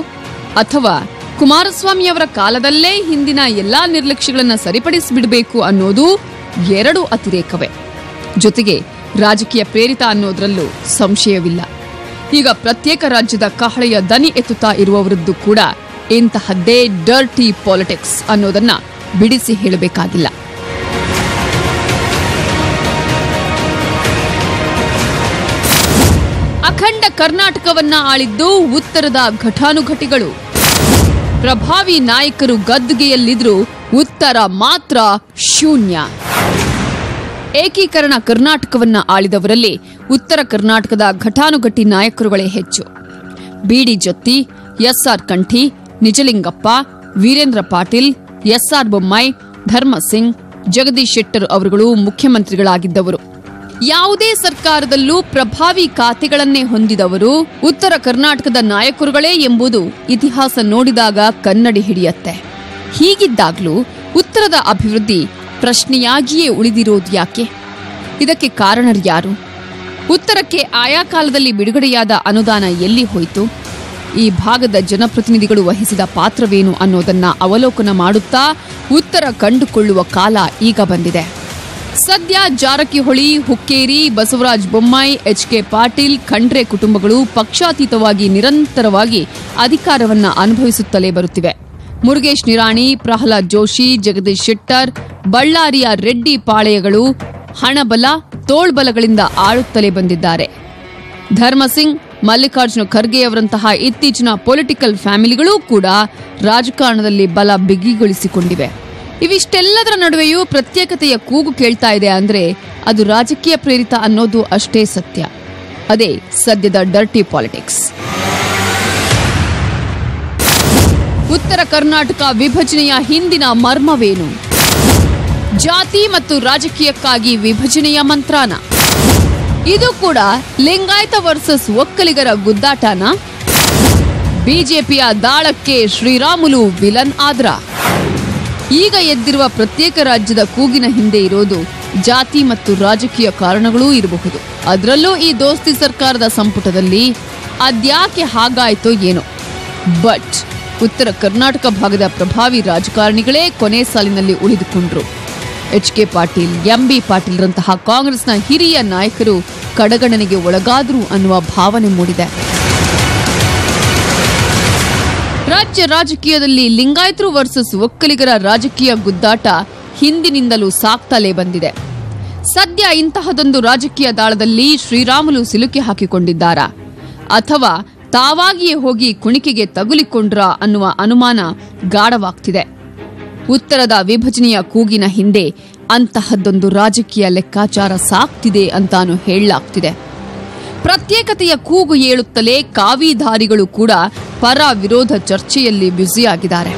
ಅಥವಾ ಕುಮಾರಸ್ವಾಮಿಯವರ ಕಾಲದಲ್ಲೇ ಹಿಂದಿನ ಎಲ್ಲಾ ನಿರ್ಲಕ್ಷ್ಯಗಳನ್ನು ಸರಿಪಡಿಸಿಬಿಡಬೇಕು ಅನ್ನೋದು ಎರಡೂ ಅತಿರೇಕವೇ. ಜೊತೆಗೆ ರಾಜಕೀಯ ಪ್ರೇರಿತ ಅನ್ನೋದ್ರಲ್ಲೂ ಸಂಶಯವಿಲ್ಲ. ಈಗ ಪ್ರತ್ಯೇಕ ರಾಜ್ಯದ ಕಹಳೆಯ ದನಿ ಎತ್ತುತ್ತಾ ಇರುವವರದ್ದು ಕೂಡ ಇಂತಹದ್ದೇ ಡರ್ಟಿ ಪಾಲಿಟಿಕ್ಸ್ ಅನ್ನೋದನ್ನ ಬಿಡಿಸಿ ಹೇಳಬೇಕಾಗಿಲ್ಲ. ಅಖಂಡ ಕರ್ನಾಟಕವನ್ನ ಆಳಿದ್ದು ಉತ್ತರದ ಘಟಾನುಘಟಿಗಳು. ಪ್ರಭಾವಿ ನಾಯಕರು ಗದ್ದುಗೆಯಲ್ಲಿದ್ರೂ ಉತ್ತರ ಮಾತ್ರ ಶೂನ್ಯ. ಏಕೀಕರಣ ಕರ್ನಾಟಕವನ್ನ ಆಳಿದವರಲ್ಲಿ ಉತ್ತರ ಕರ್ನಾಟಕದ ಘಟಾನುಘಟಿ ನಾಯಕರುಗಳೇ ಹೆಚ್ಚು. ಬಿಡಿ ಜತ್ತಿ, ಎಸ್ಆರ್ ಕಂಠಿ, ನಿಜಲಿಂಗಪ್ಪ, ವೀರೇಂದ್ರ ಪಾಟೀಲ್, ಎಸ್ಆರ್ ಬೊಮ್ಮಾಯಿ, ಧರ್ಮಸಿಂಗ್, ಜಗದೀಶ್ ಶೆಟ್ಟರ್ ಅವರುಗಳು ಮುಖ್ಯಮಂತ್ರಿಗಳಾಗಿದ್ದವರು. ಯಾವುದೇ ಸರ್ಕಾರದಲ್ಲೂ ಪ್ರಭಾವಿ ಖಾತೆಗಳನ್ನೇ ಹೊಂದಿದವರು ಉತ್ತರ ಕರ್ನಾಟಕದ ನಾಯಕರುಗಳೇ ಎಂಬುದು ಇತಿಹಾಸ ನೋಡಿದಾಗ ಕನ್ನಡಿ ಹಿಡಿಯತ್ತೆ. ಹೀಗಿದ್ದಾಗ್ಲೂ ಉತ್ತರದ ಅಭಿವೃದ್ಧಿ ಪ್ರಶ್ನೆಯಾಗಿಯೇ ಉಳಿದಿರೋದು ಯಾಕೆ? ಇದಕ್ಕೆ ಕಾರಣರು ಯಾರು? ಉತ್ತರಕ್ಕೆ ಆಯಾ ಕಾಲದಲ್ಲಿ ಬಿಡುಗಡೆಯಾದ ಅನುದಾನ ಎಲ್ಲಿ ಹೋಯಿತು? ಈ ಭಾಗದ ಜನಪ್ರತಿನಿಧಿಗಳು ವಹಿಸಿದ ಪಾತ್ರವೇನು ಅನ್ನೋದನ್ನ ಅವಲೋಕನ ಮಾಡುತ್ತಾ ಉತ್ತರ ಕಂಡುಕೊಳ್ಳುವ ಕಾಲ ಈಗ ಬಂದಿದೆ. ಸದ್ಯ ಜಾರಕಿಹೊಳಿ, ಹುಕ್ಕೇರಿ, ಬಸವರಾಜ ಬೊಮ್ಮಾಯಿ, ಎಚ್.ಕೆ. ಪಾಟೀಲ್, ಖಂಡ್ರೆ ಕುಟುಂಬಗಳು ಪಕ್ಷಾತೀತವಾಗಿ ನಿರಂತರವಾಗಿ ಅಧಿಕಾರವನ್ನ ಅನುಭವಿಸುತ್ತಲೇ ಬರುತ್ತಿವೆ. ಮುರುಗೇಶ್ ನಿರಾಣಿ, ಪ್ರಹ್ಲಾದ್ ಜೋಶಿ, ಜಗದೀಶ್ ಶೆಟ್ಟರ್, ಬಳ್ಳಾರಿಯ ರೆಡ್ಡಿ ಪಾಳೆಯಗಳು ಹಣಬಲ, ತೋಳ್ಬಲಗಳಿಂದ ಆಳುತ್ತಲೇ ಬಂದಿದ್ದಾರೆ. ಧರ್ಮಸಿಂಗ್, ಮಲ್ಲಿಕಾರ್ಜುನ ಖರ್ಗೆ ಅವರಂತಹ ಇತ್ತೀಚಿನ ಪೊಲಿಟಿಕಲ್ ಫ್ಯಾಮಿಲಿಗಳೂ ಕೂಡ ರಾಜಕಾರಣದಲ್ಲಿ ಬಲ ಬಿಗಿಗೊಳಿಸಿಕೊಂಡಿವೆ. ಇವಿಷ್ಟೆಲ್ಲದರ ನಡುವೆಯೂ ಪ್ರತ್ಯೇಕತೆಯ ಕೂಗು ಕೇಳ್ತಾ ಇದೆ ಅಂದ್ರೆ ಅದು ರಾಜಕೀಯ ಪ್ರೇರಿತ ಅನ್ನೋದು ಅಷ್ಟೇ ಸತ್ಯ. ಅದೇ ಸದ್ಯದ ಡರ್ಟಿ ಪಾಲಿಟಿಕ್ಸ್. ಉತ್ತರ ಕರ್ನಾಟಕ ವಿಭಜನೆಯ ಹಿಂದಿನ ಮರ್ಮವೇನು? ಜಾತಿ ಮತ್ತು ರಾಜಕೀಯಕ್ಕಾಗಿ ವಿಭಜನೆಯ ಮಂತ್ರಾನ? ಇದು ಕೂಡ ಲಿಂಗಾಯತ ವರ್ಸಸ್ ಒಕ್ಕಲಿಗರ ಗುದ್ದಾಟನ? ಬಿಜೆಪಿಯ ದಾಳಕ್ಕೆ ಶ್ರೀರಾಮುಲು ವಿಲನ್ ಆದ್ರ? ಈಗ ಎದ್ದಿರುವ ಪ್ರತ್ಯೇಕ ರಾಜ್ಯದ ಕೂಗಿನ ಹಿಂದೆ ಇರೋದು ಜಾತಿ ಮತ್ತು ರಾಜಕೀಯ ಕಾರಣಗಳೂ ಇರಬಹುದು. ಅದರಲ್ಲೂ ಈ ದೋಸ್ತಿ ಸರ್ಕಾರದ ಸಂಪುಟದಲ್ಲಿ ಅದ್ಯಾಕೆ ಹಾಗಾಯ್ತೋ ಏನೋ. ಬಟ್ ಉತ್ತರ ಕರ್ನಾಟಕ ಭಾಗದ ಪ್ರಭಾವಿ ರಾಜಕಾರಣಿಗಳೇ ಕೊನೆ ಸಾಲಿನಲ್ಲಿ ಉಳಿದುಕೊಂಡ್ರು. ಎಚ್.ಕೆ. ಪಾಟೀಲ್, ಎಂ.ಬಿ. ಪಾಟೀಲ್ರಂತಹ ಕಾಂಗ್ರೆಸ್ನ ಹಿರಿಯ ನಾಯಕರು ಕಡೆಗಣನೆಗೆ ಒಳಗಾದ್ರು ಅನ್ನುವ ಭಾವನೆ ಮೂಡಿದೆ. ರಾಜ್ಯ ರಾಜಕೀಯದಲ್ಲಿ ಲಿಂಗಾಯತರು ವರ್ಸಸ್ ಒಕ್ಕಲಿಗರ ರಾಜಕೀಯ ಗುದ್ದಾಟ ಹಿಂದಿನಿಂದಲೂ ಸಾಕ್ತಲೇ ಬಂದಿದೆ. ಸದ್ಯ ಇಂತಹದೊಂದು ರಾಜಕೀಯ ದಾಳದಲ್ಲಿ ಶ್ರೀರಾಮುಲು ಸಿಲುಕಿ ಹಾಕಿಕೊಂಡಿದ್ದಾರಾ ಅಥವಾ ತಾವಾಗಿಯೇ ಹೋಗಿ ಕುಣಿಕೆಗೆ ತಗುಲಿಕೊಂಡ್ರಾ ಅನ್ನುವ ಅನುಮಾನ ಗಾಢವಾಗ್ತಿದೆ. ಉತ್ತರದ ವಿಭಜನೆಯ ಕೂಗಿನ ಹಿಂದೆ ಅಂತಹದ್ದೊಂದು ರಾಜಕೀಯ ಲೆಕ್ಕಾಚಾರ ಸಾಕ್ತಿದೆ ಅಂತಾನು ಹೇಳಲಾಗ್ತಿದೆ. ಪ್ರತ್ಯೇಕತೆಯ ಕೂಗು ಏಳುತ್ತಲೇ ಕಾವಿಧಾರಿಗಳು ಕೂಡ ಪರ ವಿರೋಧ ಚರ್ಚೆಯಲ್ಲಿ ಬ್ಯುಸಿಯಾಗಿದ್ದಾರೆ.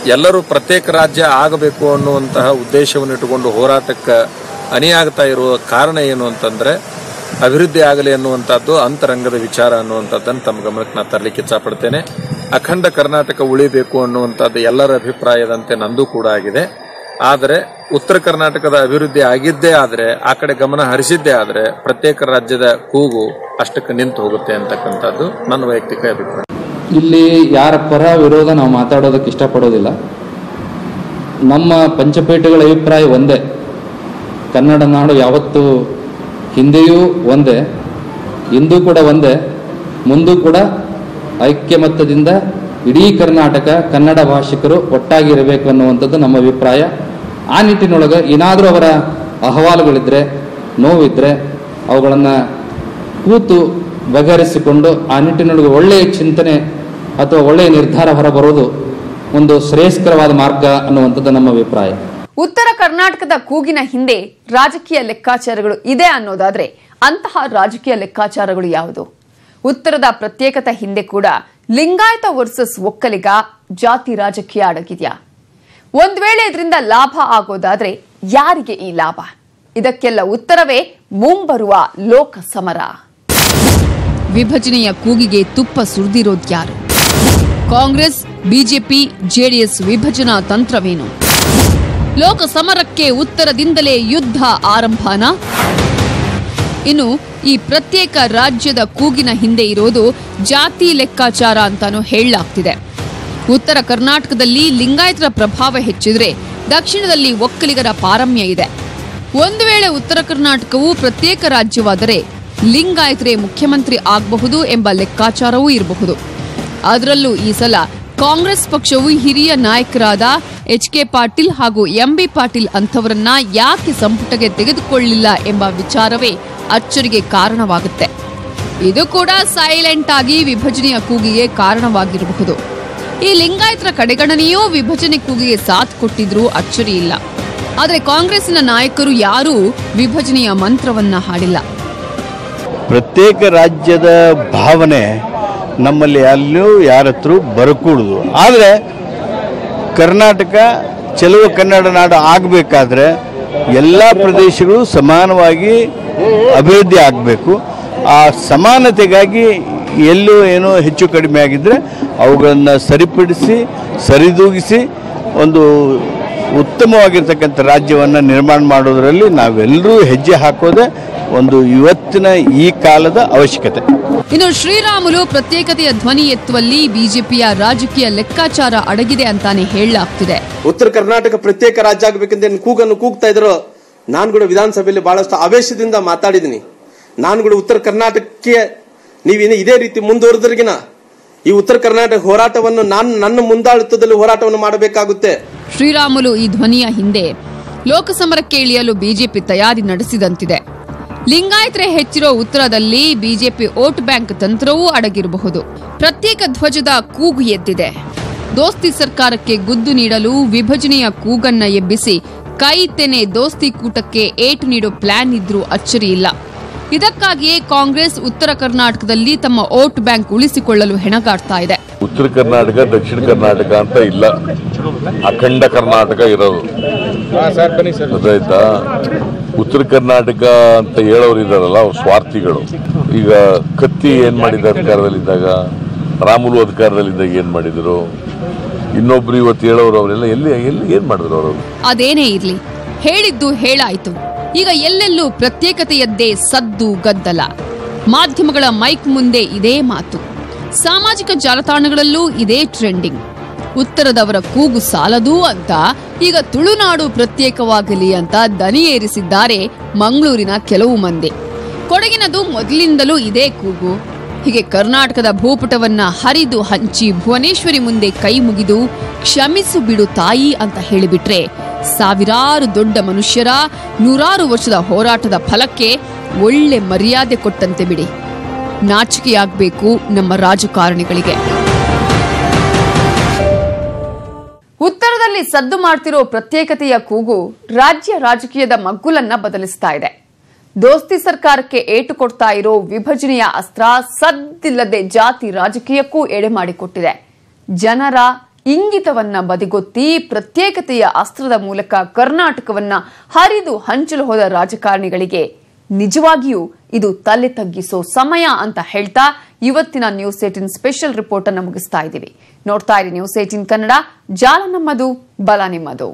ಎಲ್ಲರೂ ಪ್ರತ್ಯೇಕ ರಾಜ್ಯ ಆಗಬೇಕು ಅನ್ನುವಂತಹ ಉದ್ದೇಶವನ್ನು ಇಟ್ಟುಕೊಂಡು ಹೋರಾಟಕ್ಕೆ ಅಣಿಯಾಗ್ತಾ ಇರುವ ಕಾರಣ ಏನು ಅಂತಂದ್ರೆ ಅಭಿವೃದ್ಧಿ ಆಗಲಿ ಅನ್ನುವಂಥದ್ದು ಅಂತರಂಗದ ವಿಚಾರ ಅನ್ನುವಂಥದ್ದನ್ನು ತಮ್ಮ ಗಮನಕ್ಕೆ ನಾನು ತರಲಿಕ್ಕೆ ಇಚ್ಛಪಡ್ತೇನೆ. ಅಖಂಡ ಕರ್ನಾಟಕ ಉಳಿಬೇಕು ಅನ್ನುವಂಥದ್ದು ಎಲ್ಲರ ಅಭಿಪ್ರಾಯದಂತೆ ನಂದು ಕೂಡ ಆಗಿದೆ. ಆದರೆ ಉತ್ತರ ಕರ್ನಾಟಕದ ಅಭಿವೃದ್ಧಿ ಆಗಿದ್ದೇ ಆದರೆ, ಆ ಕಡೆ ಗಮನ ಹರಿಸಿದ್ದೇ ಆದರೆ ಪ್ರತ್ಯೇಕ ರಾಜ್ಯದ ಕೂಗು ಅಷ್ಟಕ್ಕೆ ನಿಂತು ಹೋಗುತ್ತೆ ಅಂತಕ್ಕಂಥದ್ದು ನನ್ನ ವೈಯಕ್ತಿಕ ಅಭಿಪ್ರಾಯ. ಇಲ್ಲಿ ಯಾರ ಪರ ವಿರೋಧ ನಾವು ಮಾತಾಡೋದಕ್ಕೆ ಇಷ್ಟಪಡೋದಿಲ್ಲ. ನಮ್ಮ ಪಂಚಪೇಟೆಗಳ ಅಭಿಪ್ರಾಯ ಒಂದೇ. ಕನ್ನಡ ನಾಡು ಯಾವತ್ತೂ ಹಿಂದೆಯೂ ಒಂದೇ, ಇಂದು ಕೂಡ ಒಂದೇ, ಮುಂದೂ ಕೂಡ ಐಕ್ಯಮತ್ಯದಿಂದ ಇಡೀ ಕರ್ನಾಟಕ ಕನ್ನಡ ಭಾಷಿಕರು ಒಟ್ಟಾಗಿರಬೇಕು ಅನ್ನುವಂಥದ್ದು ನಮ್ಮ ಅಭಿಪ್ರಾಯ. ಆ ನಿಟ್ಟಿನೊಳಗೆ ಏನಾದರೂ ಅವರ ಅಹವಾಲುಗಳಿದ್ರೆ, ನೋವಿದ್ರೆ ಅವುಗಳನ್ನು ಕೂತು ಬಗೆಹರಿಸಿಕೊಂಡು ಆ ನಿಟ್ಟಿನೊಳಗೆ ಒಳ್ಳೆಯ ಚಿಂತನೆ ಅಥವಾ ಒಳ್ಳೆಯ ನಿರ್ಧಾರ ಹೊರಬರೋದು ಒಂದು ಶ್ರೇಯಸ್ಕರವಾದ ಮಾರ್ಗ ಅನ್ನುವಂಥದ್ದು ನಮ್ಮ ಅಭಿಪ್ರಾಯ. ಉತ್ತರ ಕರ್ನಾಟಕದ ಕೂಗಿನ ಹಿಂದೆ ರಾಜಕೀಯ ಲೆಕ್ಕಾಚಾರಗಳು ಇದೆ ಅನ್ನೋದಾದ್ರೆ ಅಂತಹ ರಾಜಕೀಯ ಲೆಕ್ಕಾಚಾರಗಳು ಯಾವುದು? ಉತ್ತರದ ಪ್ರತ್ಯೇಕತೆ ಹಿಂದೆ ಕೂಡ ಲಿಂಗಾಯತ ವರ್ಸಸ್ ಒಕ್ಕಲಿಗ ಜಾತಿ ರಾಜಕೀಯ ಅಡಗಿದ್ಯಾ? ಒಂದ್ ವೇಳೆ ಇದರಿಂದ ಲಾಭ ಆಗೋದಾದ್ರೆ ಯಾರಿಗೆ ಈ ಲಾಭ? ಇದಕ್ಕೆಲ್ಲ ಉತ್ತರವೇ ಮುಂಬರುವ ಲೋಕ ಸಮರ. ವಿಭಜನೆಯ ಕೂಗಿಗೆ ತುಪ್ಪ ಸುರಿದಿರೋದ್ಯಾರು? ಕಾಂಗ್ರೆಸ್, ಬಿಜೆಪಿ, ಜೆಡಿಎಸ್ ವಿಭಜನಾ ತಂತ್ರವೇನು? ಲೋಕ ಸಮರಕ್ಕೆ ಉತ್ತರದಿಂದಲೇ ಯುದ್ಧ ಆರಂಭನಾ? ಇನ್ನು ಈ ಪ್ರತ್ಯೇಕ ರಾಜ್ಯದ ಕೂಗಿನ ಹಿಂದೆ ಇರೋದು ಜಾತಿ ಲೆಕ್ಕಾಚಾರ ಅಂತಾನೂ ಹೇಳಲಾಗ್ತಿದೆ. ಉತ್ತರ ಕರ್ನಾಟಕದಲ್ಲಿ ಲಿಂಗಾಯತರ ಪ್ರಭಾವ ಹೆಚ್ಚಿದ್ರೆ ದಕ್ಷಿಣದಲ್ಲಿ ಒಕ್ಕಲಿಗರ ಪಾರಮ್ಯ ಇದೆ. ಒಂದು ವೇಳೆ ಉತ್ತರ ಕರ್ನಾಟಕವು ಪ್ರತ್ಯೇಕ ರಾಜ್ಯವಾದರೆ ಲಿಂಗಾಯತರೇ ಮುಖ್ಯಮಂತ್ರಿ ಆಗಬಹುದು ಎಂಬ ಲೆಕ್ಕಾಚಾರವೂ ಇರಬಹುದು. ಅದರಲ್ಲೂ ಈ ಸಲ ಕಾಂಗ್ರೆಸ್ ಪಕ್ಷವು ಹಿರಿಯ ನಾಯಕರಾದ ಎಚ್.ಕೆ. ಪಾಟೀಲ್ ಹಾಗೂ ಎಂ.ಬಿ. ಪಾಟೀಲ್ ಅಂಥವರನ್ನ ಯಾಕೆ ಸಂಪುಟಕ್ಕೆ ತೆಗೆದುಕೊಳ್ಳಲಿಲ್ಲ ಎಂಬ ವಿಚಾರವೇ ಅಚ್ಚರಿಗೆ ಕಾರಣವಾಗುತ್ತೆ. ಇದು ಕೂಡ ಸೈಲೆಂಟ್ ಆಗಿ ವಿಭಜನೆಯ ಕೂಗಿಗೆ ಕಾರಣವಾಗಿರಬಹುದು. ಈ ಲಿಂಗಾಯತರ ಕಡೆಗಣನೆಯೂ ವಿಭಜನೆ ಕೂಗಿಗೆ ಸಾಥ್ ಕೊಟ್ಟಿದ್ರೂ ಅಚ್ಚರಿ ಇಲ್ಲ. ಆದರೆ ಕಾಂಗ್ರೆಸ್ನ ನಾಯಕರು ಯಾರೂ ವಿಭಜನೆಯ ಮಂತ್ರವನ್ನ ಹಾಡಿಲ್ಲ. ಪ್ರತ್ಯೇಕ ರಾಜ್ಯದ ಭಾವನೆ ನಮ್ಮಲ್ಲಿ ಎಲ್ಲೂ ಯಾರ ಹತ್ರ ಬರಕೂಡುದು. ಆದರೆ ಕರ್ನಾಟಕ ಚೆಲುವ ಕನ್ನಡ ನಾಡು ಆಗಬೇಕಾದ್ರೆ ಎಲ್ಲ ಪ್ರದೇಶಗಳು ಸಮಾನವಾಗಿ ಅಭಿವೃದ್ಧಿ ಆಗಬೇಕು. ಆ ಸಮಾನತೆಗಾಗಿ ಎಲ್ಲೂ ಏನೋ ಹೆಚ್ಚು ಕಡಿಮೆ ಆಗಿದ್ದರೆ ಅವುಗಳನ್ನು ಸರಿಪಡಿಸಿ ಸರಿದೂಗಿಸಿ ಒಂದು ಉತ್ತಮವಾಗಿರ್ತಕ್ಕಂಥ ರಾಜ್ಯವನ್ನು ನಿರ್ಮಾಣ ಮಾಡೋದರಲ್ಲಿ ನಾವೆಲ್ಲರೂ ಹೆಜ್ಜೆ ಹಾಕೋದೇ ಒಂದು ಇವತ್ತಿನ ಈ ಕಾಲದ ಅವಶ್ಯಕತೆ. ಇನ್ನು ಶ್ರೀರಾಮುಲು ಪ್ರತ್ಯೇಕತೆಯ ಧ್ವನಿ ಎತ್ತುವಲ್ಲಿ ಬಿಜೆಪಿಯ ರಾಜಕೀಯ ಲೆಕ್ಕಾಚಾರ ಅಡಗಿದೆ ಅಂತಾನೆ ಹೇಳಲಾಗ್ತಿದೆ. ಉತ್ತರ ಕರ್ನಾಟಕ ಪ್ರತ್ಯೇಕ ರಾಜ್ಯ ಆಗಬೇಕಂತ ಕೂಗನ್ನು ಕೂಗ್ತಾ ಇದ್ರು. ನಾನು ಕೂಡ ವಿಧಾನಸಭೆಯಲ್ಲಿ ಬಹಳಷ್ಟು ಆವೇಶದಿಂದ ಮಾತಾಡಿದ್ದೀನಿ. ನಾನು ಕೂಡ ಉತ್ತರ ಕರ್ನಾಟಕಕ್ಕೆ ನೀವೇನು ಇದೇ ರೀತಿ ಮುಂದುವರೆದ್ರಿಗಿನ ಈ ಉತ್ತರ ಕರ್ನಾಟಕ ಹೋರಾಟವನ್ನು ನನ್ನ ಮುಂದಾಳುತ್ತದಲ್ಲಿ ಹೋರಾಟವನ್ನು ಮಾಡಬೇಕಾಗುತ್ತೆ. ಶ್ರೀರಾಮುಲು ಈ ಧ್ವನಿಯ ಹಿಂದೆ ಲೋಕಸಮರಕ್ಕೆ ಇಳಿಯಲು ಬಿಜೆಪಿ ತಯಾರಿ ನಡೆಸಿದಂತಿದೆ. ಲಿಂಗಾಯತರೇ ಹೆಚ್ಚಿರೋ ಉತ್ತರದಲ್ಲಿ ಬಿಜೆಪಿ ವೋಟ್ ಬ್ಯಾಂಕ್ ತಂತ್ರವೂ ಅಡಗಿರಬಹುದು. ಪ್ರತ್ಯೇಕ ಧ್ವಜದ ಕೂಗು ಎದ್ದಿದೆ. ದೋಸ್ತಿ ಸರ್ಕಾರಕ್ಕೆ ಗುದ್ದು ನೀಡಲು ವಿಭಜನೆಯ ಕೂಗನ್ನ ಎಬ್ಬಿಸಿ ಕೈ ತೆನೆ ದೋಸ್ತಿ ಕೂಟಕ್ಕೆ ಏಟು ನೀಡೋ ಪ್ಲಾನ್ ಇದ್ರೂ ಅಚ್ಚರಿಯಿಲ್ಲ. ಇದಕ್ಕಾಗಿಯೇ ಕಾಂಗ್ರೆಸ್ ಉತ್ತರ ಕರ್ನಾಟಕದಲ್ಲಿ ತಮ್ಮ ವೋಟ್ ಬ್ಯಾಂಕ್ ಉಳಿಸಿಕೊಳ್ಳಲು ಹೆಣಗಾಡ್ತಾ ಇದೆ. ಉತ್ತರ ಕರ್ನಾಟಕ ದಕ್ಷಿಣ ಕರ್ನಾಟಕ ಅಂತ ಇಲ್ಲ, ಅಖಂಡ ಕರ್ನಾಟಕ ಇರೋದು ಗೊತ್ತಾಯ್ತಾ. ಉತ್ತರ ಕರ್ನಾಟಕ ಅಂತ ಹೇಳೋರು ಇದಾರಲ್ಲ ಅವ್ರು ಸ್ವಾರ್ಥಿಗಳು. ಈಗ ಕತ್ತಿ ಏನ್ ಮಾಡಿದ ಅಧಿಕಾರದಲ್ಲಿದ್ದಾಗ, ರಾಮುಲು ಅಧಿಕಾರದಲ್ಲಿದ್ದಾಗ ಏನ್ ಮಾಡಿದ್ರು, ಇನ್ನೊಬ್ರು ಇವತ್ತು ಹೇಳೋರು ಅವರೆಲ್ಲ ಎಲ್ಲಿ ಏನ್ ಮಾಡಿದ್ರು ಅವರು. ಅದೇನೇ ಇರ್ಲಿ, ಹೇಳಿದ್ದು ಹೇಳಾಯ್ತು. ಈಗ ಎಲ್ಲೆಲ್ಲೂ ಪ್ರತ್ಯೇಕತೆಯದ್ದೇ ಸದ್ದು ಗದ್ದಲ. ಮಾಧ್ಯಮಗಳ ಮೈಕ್ ಮುಂದೆ ಇದೇ ಮಾತು, ಸಾಮಾಜಿಕ ಜಾಲತಾಣಗಳಲ್ಲೂ ಇದೇ ಟ್ರೆಂಡಿಂಗ್. ಉತ್ತರದವರ ಕೂಗು ಸಾಲದು ಅಂತ ಈಗ ತುಳುನಾಡು ಪ್ರತ್ಯೇಕವಾಗಲಿ ಅಂತ ದನಿ ಏರಿಸಿದ್ದಾರೆ ಮಂಗಳೂರಿನ ಕೆಲವು ಮಂದಿ. ಕೊಡಗಿನದು ಮೊದಲಿಂದಲೂ ಇದೇ ಕೂಗು. ಹೀಗೆ ಕರ್ನಾಟಕದ ಭೂಪಟವನ್ನ ಹರಿದು ಹಂಚಿ ಭುವನೇಶ್ವರಿ ಮುಂದೆ ಕೈ ಮುಗಿದು ಕ್ಷಮಿಸು ಬಿಡು ತಾಯಿ ಅಂತ ಹೇಳಿಬಿಟ್ರೆ ಸಾವಿರಾರು ದೊಡ್ಡ ಮನುಷ್ಯರ 100 ವರ್ಷದ ಹೋರಾಟದ ಫಲಕ್ಕೆ ಒಳ್ಳೆ ಮರ್ಯಾದೆ ಕೊಟ್ಟಂತೆ ಬಿಡಿ. ನಾಚಿಕೆಯಾಗಬೇಕು ನಮ್ಮ ರಾಜಕಾರಣಿಗಳಿಗೆ. ಉತ್ತರದಲ್ಲಿ ಸದ್ದು ಮಾಡ್ತಿರೋ ಪ್ರತ್ಯೇಕತೆಯ ಕೂಗು ರಾಜ್ಯ ರಾಜಕೀಯದ ಮಗ್ಗುಲನ್ನ ಬದಲಿಸ್ತಾ ಇದೆ. ದೋಸ್ತಿ ಸರ್ಕಾರಕ್ಕೆ ಏಟು ಕೊಡ್ತಾ ಇರೋ ವಿಭಜನೆಯ ಅಸ್ತ್ರ ಸದ್ದಿಲ್ಲದೆ ಜಾತಿ ರಾಜಕೀಯಕ್ಕೂ ಎಡೆ ಮಾಡಿಕೊಟ್ಟಿದೆ. ಜನರ ಇಂಗಿತವನ್ನ ಬದಿಗೊತ್ತಿ ಪ್ರತ್ಯೇಕತೆಯ ಅಸ್ತ್ರದ ಮೂಲಕ ಕರ್ನಾಟಕವನ್ನ ಹರಿದು ಹಂಚಲು ಹೋದ ರಾಜಕಾರಣಿಗಳಿಗೆ ನಿಜವಾಗಿಯೂ ಇದು ತಲೆ ತಗ್ಗಿಸೋ ಸಮಯ ಅಂತ ಹೇಳ್ತಾ ಇವತ್ತಿನ ನ್ಯೂಸ್ 18 ಸ್ಪೆಷಲ್ ರಿಪೋರ್ಟ್ ಅನ್ನು ಮುಗಿಸ್ತಾ ಇದ್ದೀವಿ. ನೋಡ್ತಾ ಇರಿ ನ್ಯೂಸ್ 18 ಕನ್ನಡ. ಜಾಲ ನಮ್ಮದು, ಬಲ ನಿಮ್ಮದು.